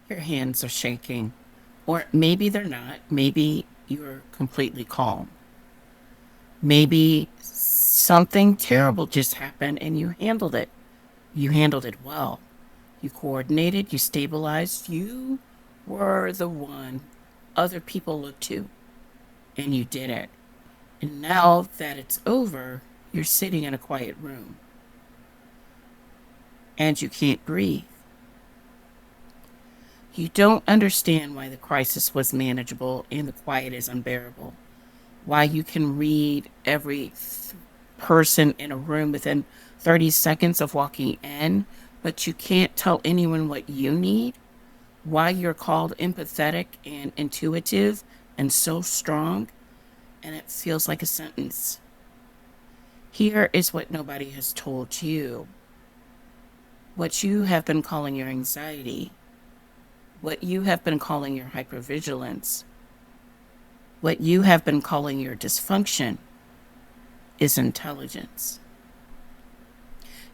Your hands are shaking. Or maybe they're not. Maybe you're completely calm. Maybe something terrible just happened and you handled it. You handled it well. You coordinated, you stabilized, you were the one other people look to, and you did it. And now that it's over, you're sitting in a quiet room and you can't breathe. You don't understand why the crisis was manageable and the quiet is unbearable. Why you can read every person in a room within 30 seconds of walking in, but you can't tell anyone what you need. Why you're called empathetic and intuitive and so strong, and it feels like a sentence. Here is what nobody has told you. What you have been calling your anxiety, what you have been calling your hypervigilance, what you have been calling your dysfunction is intelligence.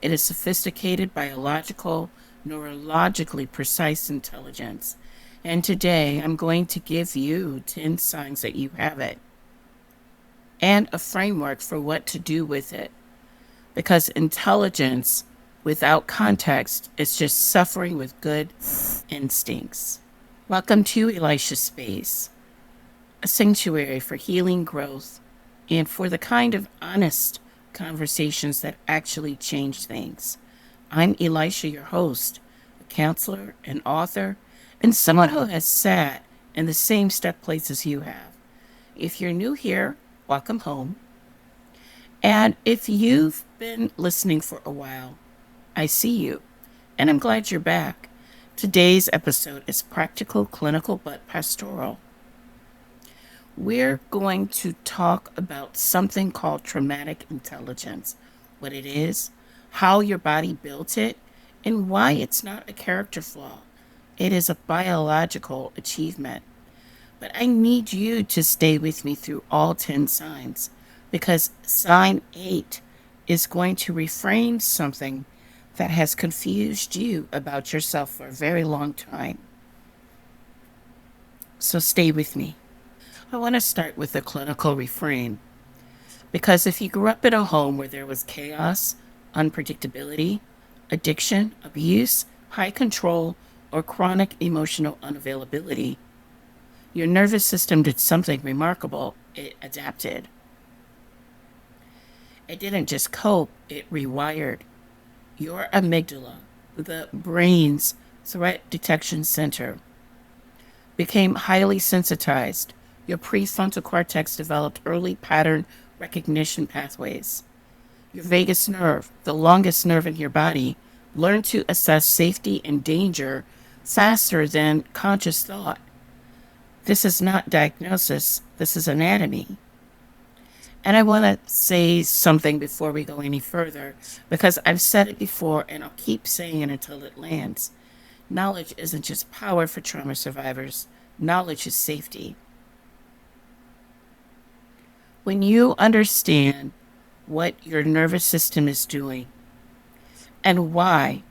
It is sophisticated, biological, neurologically precise intelligence. And today I'm going to give you 10 signs that you have it and a framework for what to do with it. Because intelligence without context is just suffering with good instincts. Welcome to Elisha Space, a sanctuary for healing, growth, and for the kind of honest conversations that actually change things. I'm Elisha, your host, a counselor, an author, and someone who has sat in the same stuck places you have. If you're new here, welcome home. And if you've been listening for a while, I see you, and I'm glad you're back. Today's episode is practical, clinical, but pastoral. We're going to talk about something called traumatic intelligence, what it is, how your body built it, and why it's not a character flaw. It is a biological achievement. But I need you to stay with me through all 10 signs because sign 8 is going to reframe something that has confused you about yourself for a very long time. So stay with me. I want to start with the clinical reframe because if you grew up in a home where there was chaos, unpredictability, addiction, abuse, high control, or chronic emotional unavailability, your nervous system did something remarkable. It adapted. It didn't just cope, it rewired. Your amygdala, the brain's threat detection center, became highly sensitized. Your prefrontal cortex developed early pattern recognition pathways. Your vagus nerve, the longest nerve in your body, learned to assess safety and danger faster than conscious thought. This is not diagnosis, this is anatomy. And I want to say something before we go any further, because I've said it before and I'll keep saying it until it lands. Knowledge isn't just power for trauma survivors, knowledge is safety. When you understand what your nervous system is doing and why,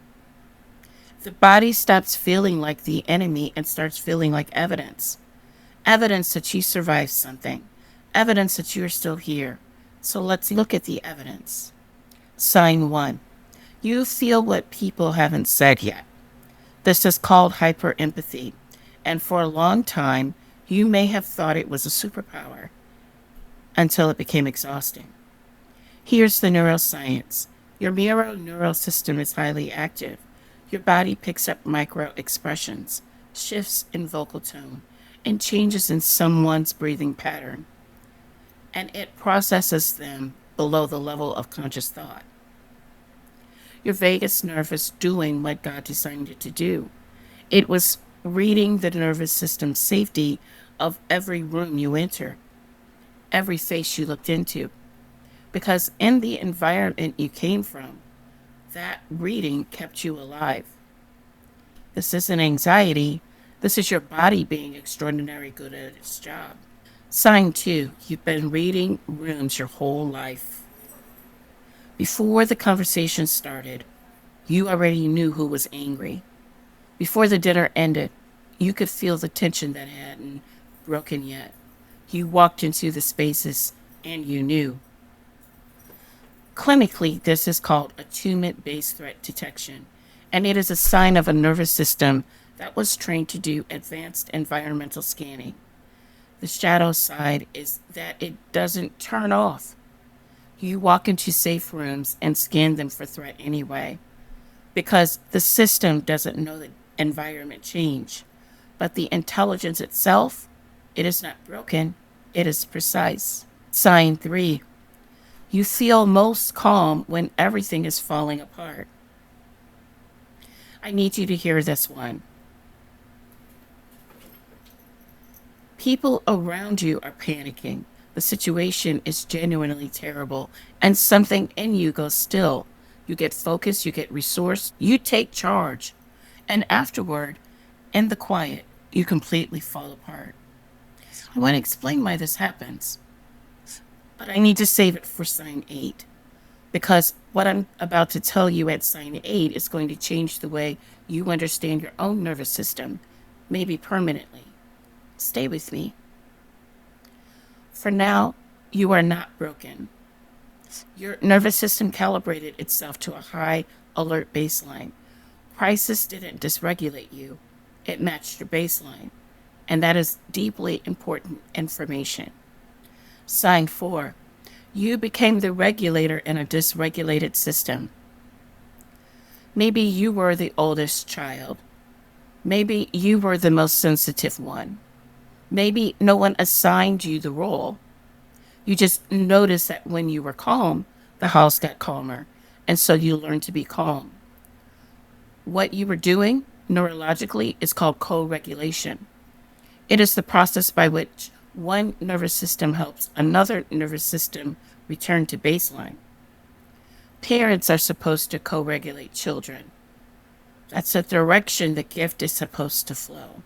the body stops feeling like the enemy and starts feeling like evidence. Evidence that you survived something, evidence that you're still here. So let's look at the evidence. Sign 1. You feel what people haven't said yet. This is called hyperempathy, and for a long time, you may have thought it was a superpower until it became exhausting. Here's the neuroscience. Your mirror neural system is highly active. Your body picks up micro expressions, shifts in vocal tone, and changes in someone's breathing pattern. And it processes them below the level of conscious thought. Your vagus nerve is doing what God designed it to do. It was reading the nervous system safety of every room you enter, every face you looked into. Because in the environment you came from, that reading kept you alive. This isn't anxiety. This is your body being extraordinarily good at its job. Sign 2. You've been reading rooms your whole life. Before the conversation started, you already knew who was angry. Before the dinner ended, You could feel the tension that hadn't broken yet. You walked into the spaces and you knew. Clinically, this is called attunement based threat detection, and it is a sign of a nervous system that was trained to do advanced environmental scanning. The shadow side is that it doesn't turn off. You walk into safe rooms and scan them for threat anyway, because the system doesn't know the environment change. But the intelligence itself, it is not broken, it is precise. Sign 3. You feel most calm when everything is falling apart. I need you to hear this one. People around you are panicking. The situation is genuinely terrible, and something in you goes still. You get focused, you get resourced, you take charge. And afterward, in the quiet, you completely fall apart. I want to explain why this happens, but I need to save it for sign 8. Because what I'm about to tell you at sign 8 is going to change the way you understand your own nervous system, maybe permanently. Stay with me. For now, you are not broken. Your nervous system calibrated itself to a high alert baseline. Crisis didn't dysregulate you, it matched your baseline. And that is deeply important information. Sign 4. You became the regulator in a dysregulated system. Maybe you were the oldest child. Maybe you were the most sensitive one. Maybe no one assigned you the role. You just noticed that when you were calm, the house got calmer. And so you learned to be calm. What you were doing neurologically is called co-regulation. It is the process by which one nervous system helps another nervous system return to baseline. Parents are supposed to co-regulate children. That's the direction the gift is supposed to flow.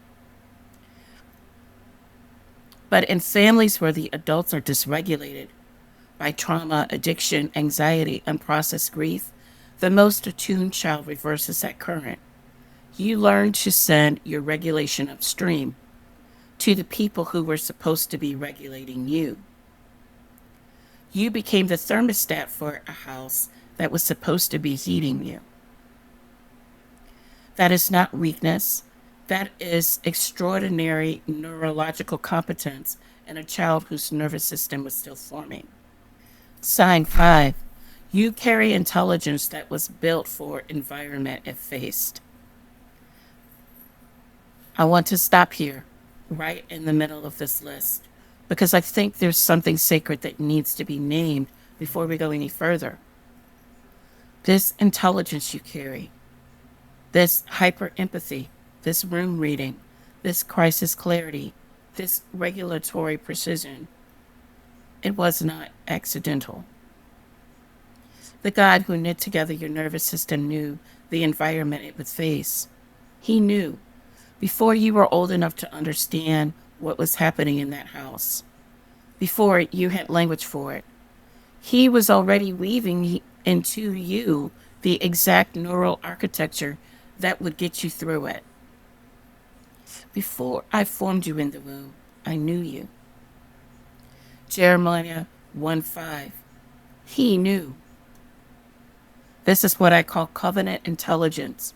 But in families where the adults are dysregulated by trauma, addiction, anxiety, unprocessed grief, the most attuned child reverses that current. You learn to send your regulation upstream to the people who were supposed to be regulating you. You became the thermostat for a house that was supposed to be heating you. That is not weakness. That is extraordinary neurological competence in a child whose nervous system was still forming. Sign 5. You carry intelligence that was built for environment it faced. I want to stop here, right in the middle of this list, because I think there's something sacred that needs to be named before we go any further. This intelligence you carry, this hyper empathy, this room reading, this crisis clarity, this regulatory precision, it was not accidental. The God who knit together your nervous system knew the environment it would face. He knew before you were old enough to understand what was happening in that house, before you had language for it. He was already weaving into you the exact neural architecture that would get you through it. Before I formed you in the womb, I knew you. Jeremiah 1:5. He knew. This is what I call covenant intelligence.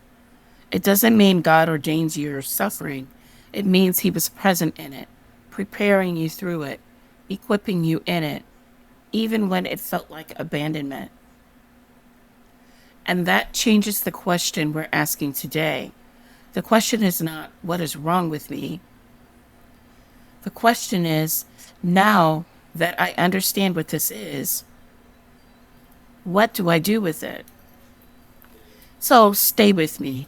It doesn't mean God ordains your suffering. It means he was present in it, preparing you through it, equipping you in it, even when it felt like abandonment. And that changes the question we're asking today. The question is not, what is wrong with me? The question is, now that I understand what this is, what do I do with it? So stay with me.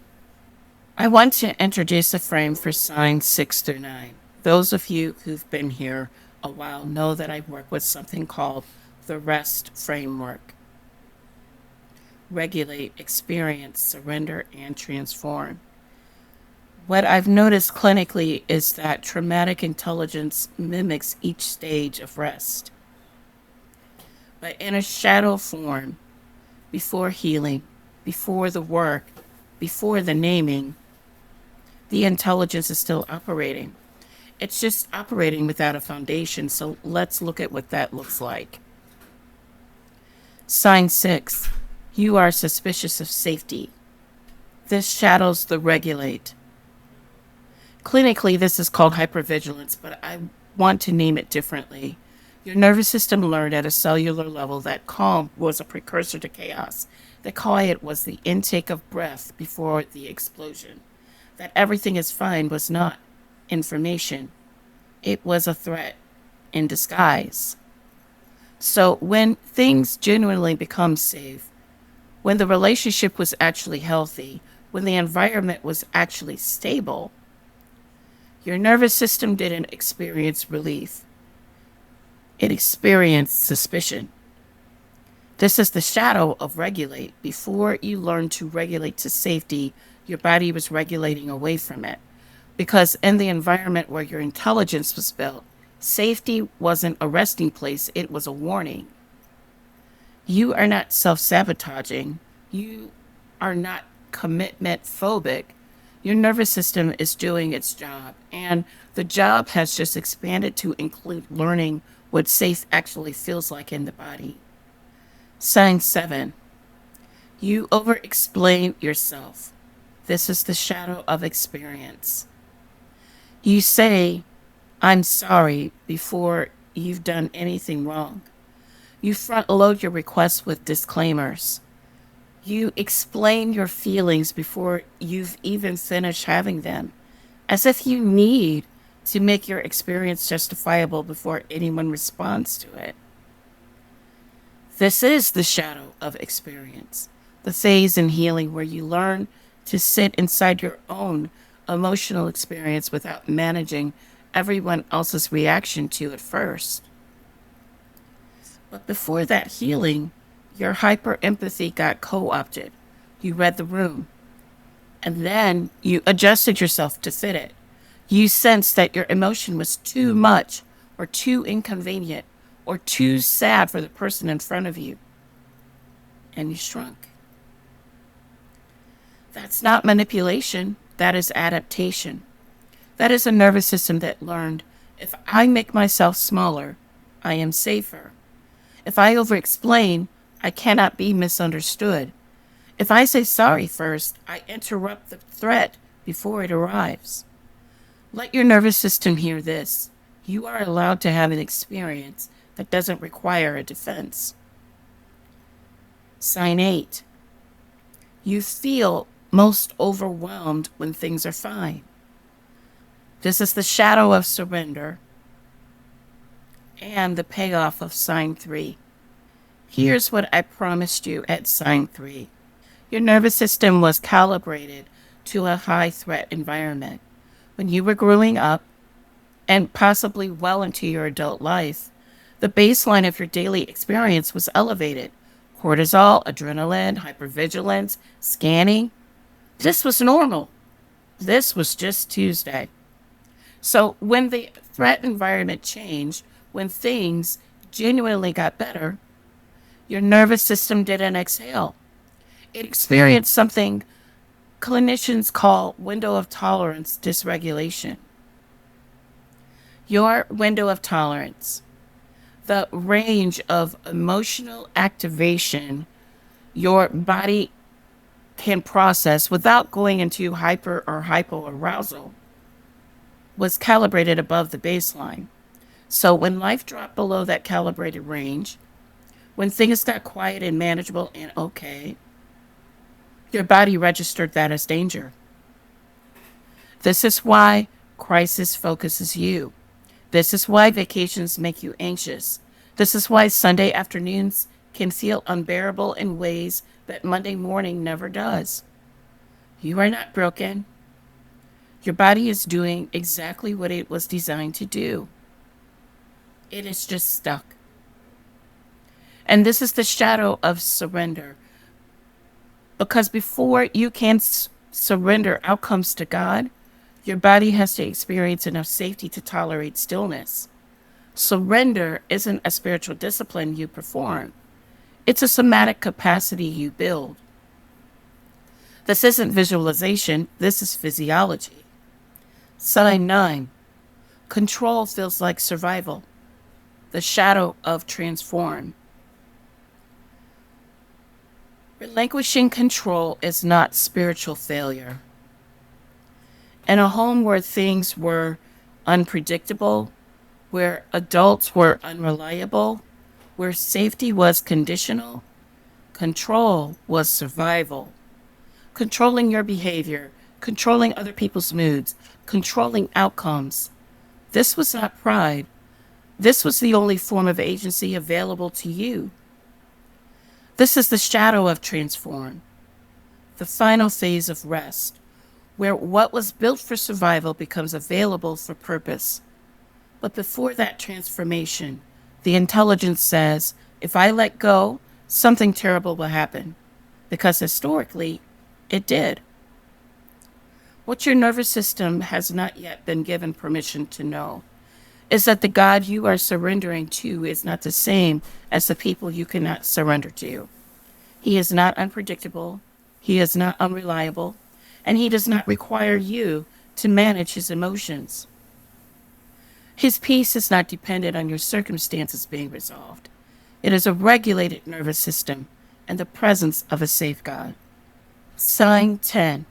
I want to introduce a frame for signs 6 through 9. Those of you who've been here a while know that I work with something called the REST framework. Regulate, experience, surrender, and transform. What I've noticed clinically is that traumatic intelligence mimics each stage of rest, but in a shadow form, before healing, before the work, before the naming. The intelligence is still operating. It's just operating without a foundation. So let's look at what that looks like. Sign 6. You are suspicious of safety. This shadows the regulate. Clinically, this is called hypervigilance, but I want to name it differently. Your nervous system learned at a cellular level that calm was a precursor to chaos, that quiet was the intake of breath before the explosion, that everything is fine was not information, it was a threat in disguise. So when things genuinely become safe, when the relationship was actually healthy, when the environment was actually stable, your nervous system didn't experience relief. It experienced suspicion. This is the shadow of regulate. Before you learned to regulate to safety, your body was regulating away from it. Because in the environment where your intelligence was built, safety wasn't a resting place, it was a warning. You are not self sabotaging. You are not commitment phobic. Your nervous system is doing its job, and the job has just expanded to include learning what safe actually feels like in the body. Sign 7. You over explain yourself. This is the shadow of experience. You say, I'm sorry, before you've done anything wrong. You front load your requests with disclaimers. You explain your feelings before you've even finished having them, as if you need to make your experience justifiable before anyone responds to it. This is the shadow of experience, the phase in healing where you learn to sit inside your own emotional experience without managing everyone else's reaction to it first. But before that healing, your hyper empathy got co opted. You read the room, and then you adjusted yourself to fit it. You sensed that your emotion was too much, or too inconvenient, or too sad for the person in front of you, and you shrunk. That's not manipulation, that is adaptation. That is a nervous system that learned, if I make myself smaller, I am safer. If I over explain, I cannot be misunderstood. If I say sorry first, I interrupt the threat before it arrives. Let your nervous system hear this. You are allowed to have an experience that doesn't require a defense. Sign 8. You feel most overwhelmed when things are fine. This is the shadow of surrender and the payoff of sign 3. Here's what I promised you at sign 3. Your nervous system was calibrated to a high threat environment. When you were growing up, and possibly well into your adult life, the baseline of your daily experience was elevated. Cortisol, adrenaline, hypervigilance, scanning. This was normal. This was just Tuesday. So when the threat environment changed, when things genuinely got better, your nervous system didn't exhale. It experienced something clinicians call window of tolerance dysregulation. Your window of tolerance, the range of emotional activation your body can process without going into hyper or hypoarousal, was calibrated above the baseline. So when life dropped below that calibrated range, when things got quiet and manageable and okay, your body registered that as danger. This is why crisis focuses you. This is why vacations make you anxious. This is why Sunday afternoons can feel unbearable in ways that Monday morning never does. You are not broken. Your body is doing exactly what it was designed to do. It is just stuck. And this is the shadow of surrender. Because before you can surrender outcomes to God, your body has to experience enough safety to tolerate stillness. Surrender isn't a spiritual discipline you perform. It's a somatic capacity you build. This isn't visualization, this is physiology. Sign 9. Control feels like survival. The shadow of transform. Relinquishing control is not spiritual failure. In a home where things were unpredictable, where adults were unreliable, where safety was conditional, control was survival. Controlling your behavior, controlling other people's moods, controlling outcomes. This was not pride. This was the only form of agency available to you. This is the shadow of transform, the final phase of rest, where what was built for survival becomes available for purpose. But before that transformation, the intelligence says, if I let go, something terrible will happen. Because historically, it did. What your nervous system has not yet been given permission to know is that the God you are surrendering to is not the same as the people you cannot surrender to. He is not unpredictable, he is not unreliable, and he does not require you to manage his emotions. His peace is not dependent on your circumstances being resolved. It is a regulated nervous system and the presence of a safe God. Sign 10.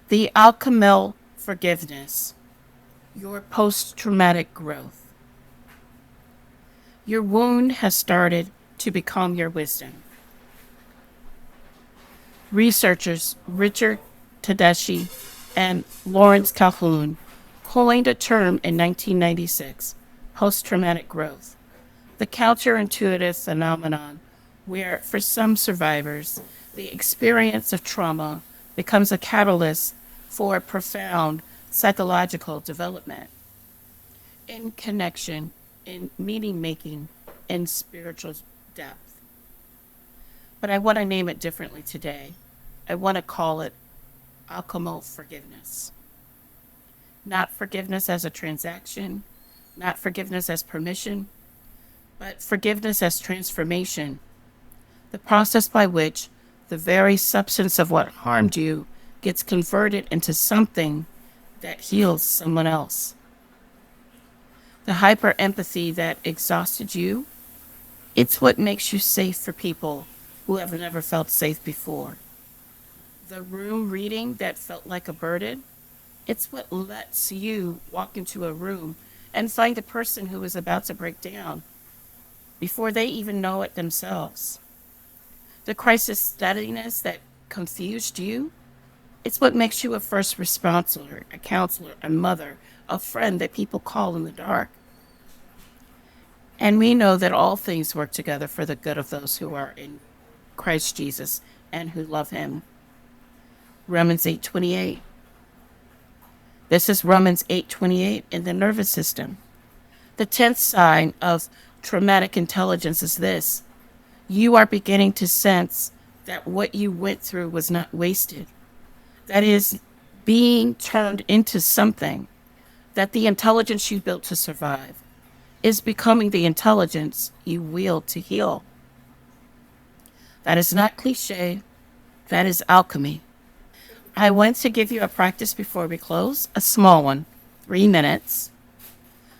The Alchemical Forgiveness. Your post-traumatic growth. Your wound has started to become your wisdom. Researchers Richard Tedeschi and Lawrence Calhoun coined a term in 1996, post-traumatic growth, the counterintuitive phenomenon where, for some survivors, the experience of trauma becomes a catalyst for profound psychological development in connection, in meaning making, in spiritual depth. But I want to name it differently today. I want to call it alchemical forgiveness. Not forgiveness as a transaction, not forgiveness as permission, but forgiveness as transformation. The process by which the very substance of what harmed you gets converted into something that heals someone else. The hyper empathy that exhausted you, it's what makes you safe for people who have never felt safe before. The room reading that felt like a burden, it's what lets you walk into a room and find a person who is about to break down before they even know it themselves. The crisis steadiness that confused you, it's what makes you a first responder, a counselor, a mother, a friend that people call in the dark. And we know that all things work together for the good of those who are in Christ Jesus and who love him. Romans 8:28. This is Romans 8:28 in the nervous system. The 10th sign of traumatic intelligence is this: you are beginning to sense that what you went through was not wasted. That is being turned into something, that the intelligence you built to survive is becoming the intelligence you wield to heal. That is not cliche, that is alchemy. I want to give you a practice before we close, a small one, 3 minutes,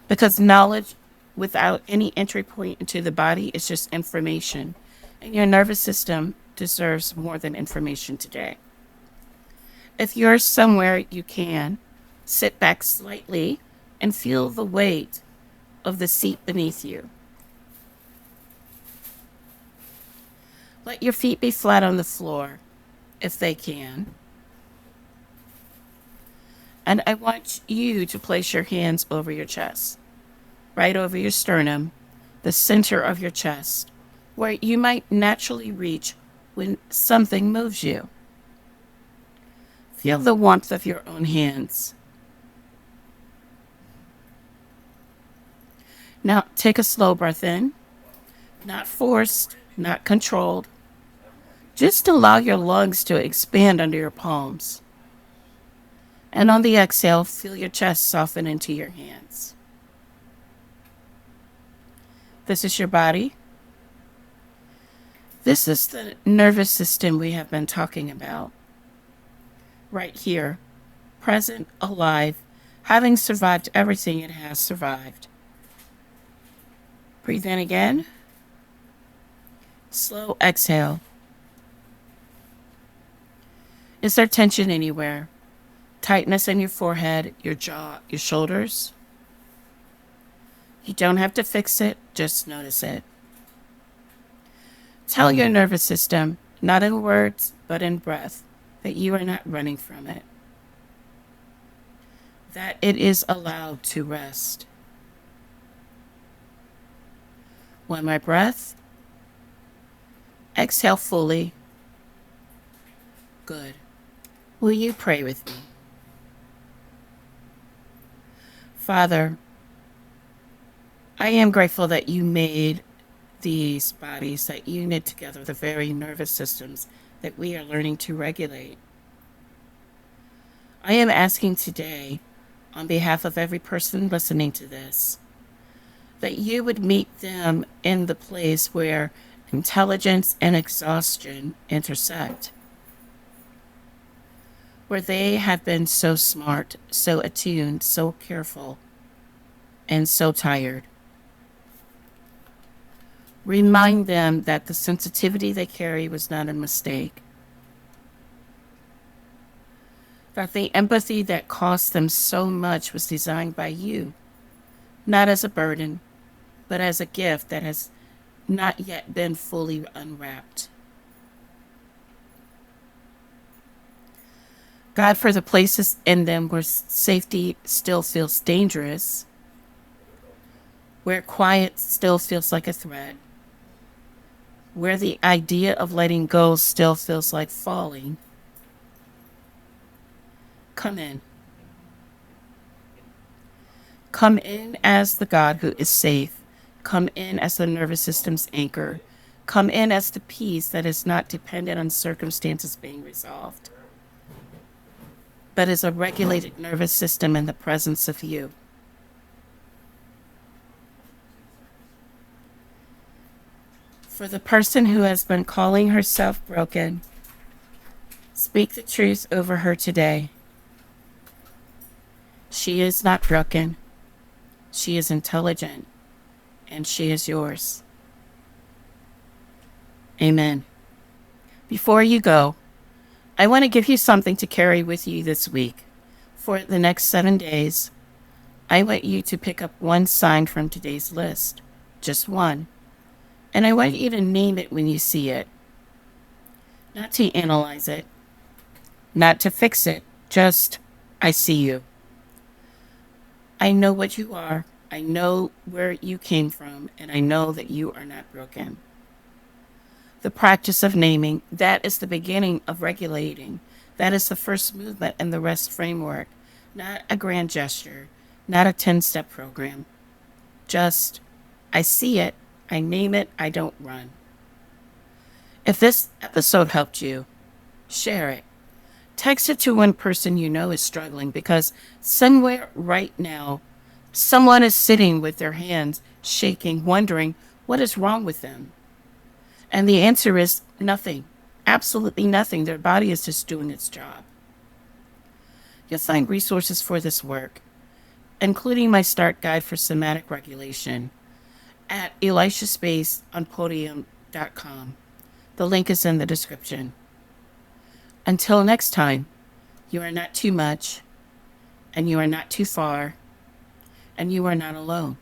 because knowledge without any entry point into the body is just information, and your nervous system deserves more than information today. If you're somewhere you can, sit back slightly and feel the weight of the seat beneath you. Let your feet be flat on the floor, if they can. And I want you to place your hands over your chest, right over your sternum, the center of your chest, where you might naturally reach when something moves you. Feel the warmth of your own hands. Now take a slow breath in, not forced, not controlled. Just allow your lungs to expand under your palms. And on the exhale, feel your chest soften into your hands. This is your body. This is the nervous system we have been talking about. right here, present, alive, having survived everything it has survived. Breathe in again. Slow exhale. Is there tension anywhere? Tightness in your forehead, your jaw, your shoulders? You don't have to fix it, just notice it. Tell your nervous system, not in words, but in breath, that you are not running from it. That it is allowed to rest. One more breath. Exhale fully. Good. Will you pray with me? Father, I am grateful that you made these bodies, that you knit together the very nervous systems that we are learning to regulate. I am asking today, on behalf of every person listening to this, that you would meet them in the place where intelligence and exhaustion intersect, where they have been so smart, so attuned, so careful, and so tired. Remind them that the sensitivity they carry was not a mistake, that the empathy that cost them so much was designed by you, not as a burden, but as a gift that has not yet been fully unwrapped. God, for the places in them where safety still feels dangerous, where quiet still feels like a threat, where the idea of letting go still feels like falling, come in. Come in as the God who is safe. Come in as the nervous system's anchor. Come in as the peace that is not dependent on circumstances being resolved, but is a regulated nervous system in the presence of you. For the person who has been calling herself broken, speak the truth over her today. She is not broken. She is intelligent, and she is yours. Amen. Before you go, I want to give you something to carry with you this week. For the next 7 days, I want you to pick up one sign from today's list, just one. And I want you to name it when you see it. Not to analyze it, not to fix it, just, I see you. I know what you are. I know where you came from, and I know that you are not broken. The practice of naming, that is the beginning of regulating. That is the first movement in the REST framework, not a grand gesture, not a 10-step program. Just, I see it, I name it, I don't run. If this episode helped you, share it. Text it to one person you know is struggling, because somewhere right now, someone is sitting with their hands shaking, wondering what is wrong with them. And the answer is nothing, absolutely nothing. Their body is just doing its job. You'll find resources for this work, including my start guide for somatic regulation, at elishaspaceonpodium.com. The link is in the description. Until next time, you are not too much, and you are not too far, and you are not alone.